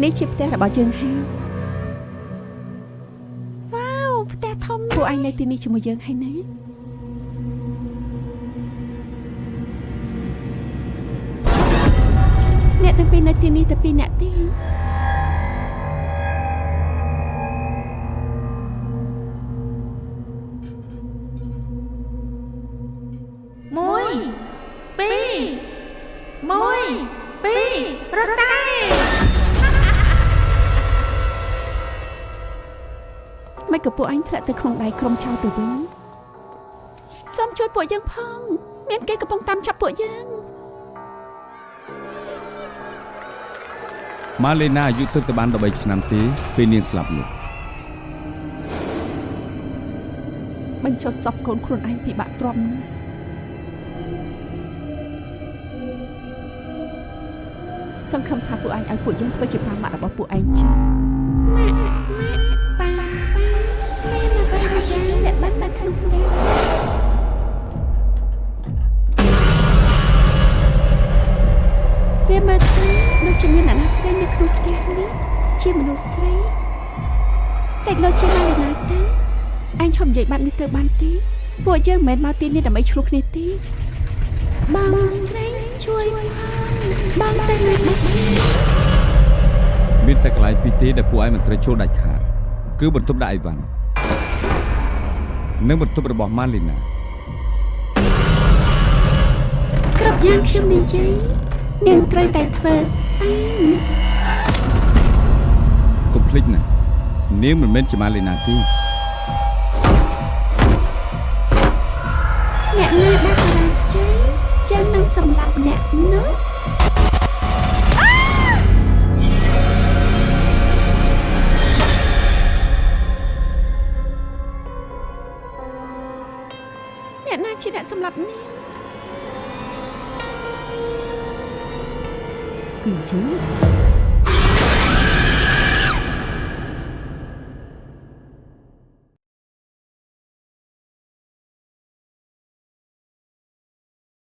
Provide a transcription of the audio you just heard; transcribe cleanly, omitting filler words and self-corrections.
នេះជាផ្ទះរបស់យើងហើយវ៉ាវផ្ទះធំពួកឯងនៅទីនេះជាមួយយើងហើយណាអ្នកទាំងពីរនៅទីនេះតែ2នាក់ទេរត់តែមិនក៏ពួកអញធ្លាក់ទៅក្នុងដៃក្រុមចៅទៅវិញសូមជួយពួកយើងផងមានគេកំពុងតាមចាប់ពួកយើងម៉ាឡេណាអាយុទៅបាន13ឆ្នាំទេពេលនាងស្លាប់នោះបញ្ចុះសពកូនខ្លួនឯងពិបាកទ្រាំសង្ឃឹមថាពួកឯងឲ្យពួកយើងធ្វើជាប៉ាម៉ាក់របស់ពួកឯងចឹងម៉ាក់ប៉ាម៉ែមកបាច់យ៉ាងអ្នកបានក្នុងផ្ទះវាមកថាដូចជាមានអ្នកណាផ្សេងនៅក្នុងផ្ទះនេះជាមនុស្សស្រីតែលោកចេះមកណាទៅអញឈប់និយាយបាត់នេះទៅបានទេពួកយើងមិនមែនមកទីនេះដើម្បីឆ្លោះគ្នាទេបងស្រីជួយបងទៅណាមានតែកន្លែងពីរទេដែលពួកឯងមិនត្រូវចូលដាច់ខាតគឺបន្ទប់ដាក់អីវ៉ាន់និងបន្ទប់របស់ម៉ាលីណាគ្រប់យ៉ាងខ្ញុំនិយាយនាងត្រូវតែធ្វើកុំភ្លេចណានាងមិនមែនជាម៉ាលីណាទេអ្នកណាដាក់បរាជ័យចឹងនឹងសម្លាប់អ្នកនោះអ្នកណាជាអ្នកសម្លាប់នាងគឺយើង